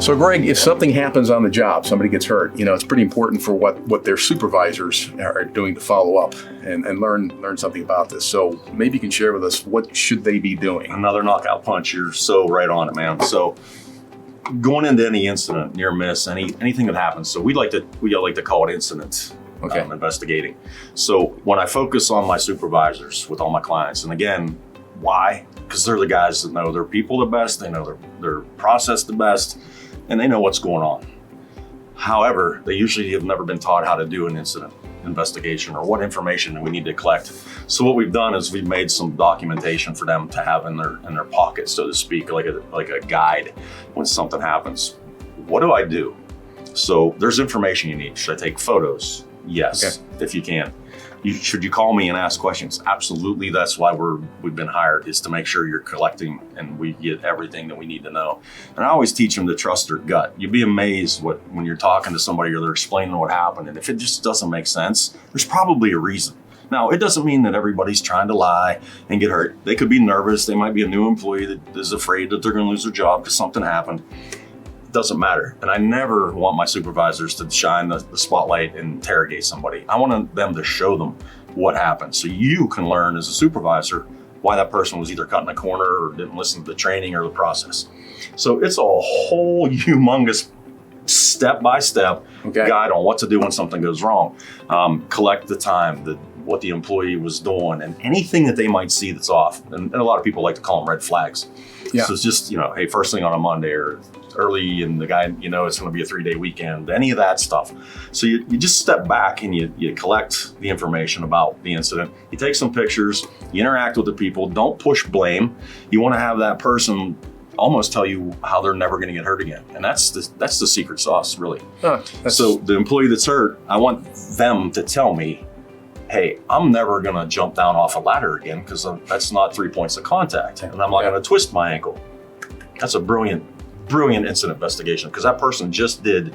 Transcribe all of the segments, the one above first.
So Greg, if something happens on the job, somebody gets hurt, it's pretty important for what their supervisors are doing to follow up and learn something about this. So maybe you can share with us, what should they be doing? Another knockout punch. You're so right on it, man. So going into any incident, near miss, anything that happens. So we like to call it incident investigating. So when I focus on my supervisors with all my clients, and again, why? Because they're the guys that know their people the best, they know their process the best, and they know what's going on. However, they usually have never been taught how to do an incident investigation or what information we need to collect. So what we've done is we've made some documentation for them to have in their pocket, so to speak, like a guide when something happens. What do I do? So there's information you need. Should I take photos? Yes, if you can. Should you call me and ask questions? Absolutely. That's why we've been hired, is to make sure you're collecting and we get everything that we need to know. And I always teach them to trust their gut. You'd be amazed when you're talking to somebody or they're explaining what happened, and if it just doesn't make sense, there's probably a reason. Now, it doesn't mean that everybody's trying to lie and get hurt. They could be nervous. They might be a new employee that is afraid that they're going to lose their job because something happened. Doesn't matter. And I never want my supervisors to shine the spotlight and interrogate somebody. I want them to show them what happened, so you can learn as a supervisor why that person was either cut in a corner or didn't listen to the training or the process. So it's a whole humongous step-by-step guide on what to do when something goes wrong. Collect the time, what the employee was doing, and anything that they might see that's off. And a lot of people like to call them red flags. Yeah. So it's just, hey, first thing on a Monday or early, and the guy, it's going to be a 3-day weekend, any of that stuff. So you just step back and you collect the information about the incident. You take some pictures, you interact with the people, don't push blame. You want to have that person almost tell you how they're never going to get hurt again. And that's the secret sauce, really. So the employee that's hurt, I want them to tell me, hey, I'm never going to jump down off a ladder again because that's not 3 points of contact. And I'm not going to twist my ankle. That's a brilliant incident investigation, because that person just did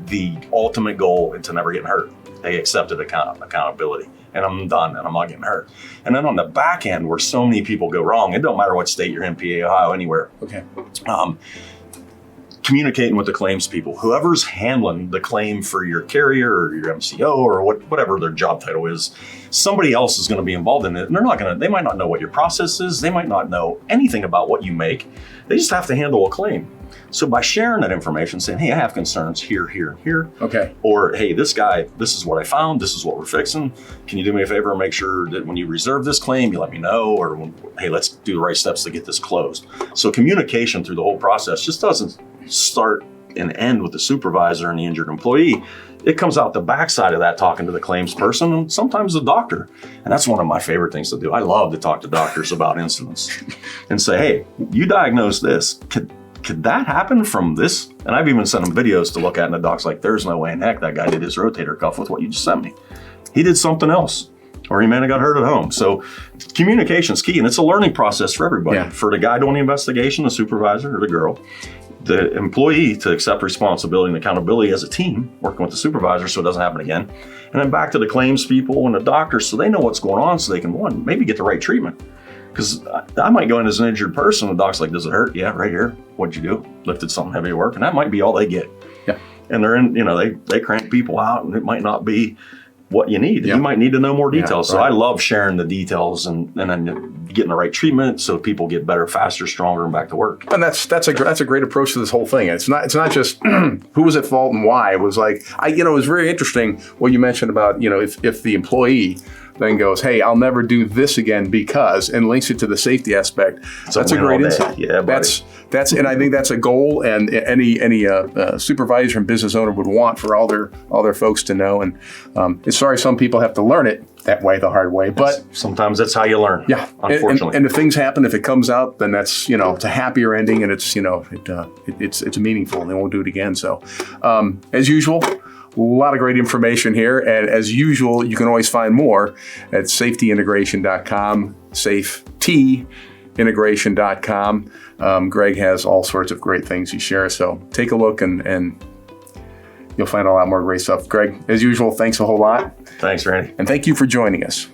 the ultimate goal into never getting hurt. They accepted accountability, and I'm done, and I'm not getting hurt. And then on the back end, where so many people go wrong, it don't matter what state you're in, PA, Ohio, anywhere. Communicating with the claims people, whoever's handling the claim for your carrier or your MCO or whatever their job title is, somebody else is going to be involved in it. And they might not know what your process is. They might not know anything about what you make. They just have to handle a claim. So by sharing that information, saying, hey, I have concerns here, here, and here. Or, hey, this guy, this is what I found. This is what we're fixing. Can you do me a favor and make sure that when you reserve this claim, you let me know? Or, hey, let's do the right steps to get this closed. So communication through the whole process just doesn't start and end with the supervisor and the injured employee. It comes out the backside of that, talking to the claims person and sometimes the doctor. And that's one of my favorite things to do. I love to talk to doctors about incidents and say, hey, you diagnosed this. Could that happen from this? And I've even sent them videos to look at, and the doc's like, there's no way in heck that guy did his rotator cuff with what you just sent me. He did something else, or he may have got hurt at home. So communication's key, and it's a learning process for everybody. For the guy doing the investigation, the supervisor or the girl, the employee to accept responsibility and accountability as a team, working with the supervisor so it doesn't happen again. And then back to the claims people and the doctors, so they know what's going on, so they can, maybe get the right treatment. Because I might go in as an injured person, the doc's like, does it hurt? Yeah, right here. What'd you do? Lifted something heavy at work. And that might be all they get. And they're in, they crank people out, and it might not be what you need. You might need to know more details. So I love sharing the details and then getting the right treatment so people get better, faster, stronger, and back to work. And that's a great approach to this whole thing. It's not just who was at fault and why. It was like, it was very interesting what you mentioned about, if the employee then goes, hey, I'll never do this again because, and links it to the safety aspect. That's a great insight. Yeah, buddy. And I think that's a goal, and any supervisor and business owner would want for all their folks to know. And it's sorry some people have to learn it that way, the hard way, but sometimes that's how you learn. Yeah, unfortunately. And if things happen, if it comes out, then that's it's a happier ending, and it's meaningful, and they won't do it again. So, as usual. A lot of great information here. And as usual, you can always find more at safetyintegration.com, safetyintegration.com. Greg has all sorts of great things he shares. So take a look and you'll find a lot more great stuff. Greg, as usual, thanks a whole lot. Thanks, Randy. And thank you for joining us.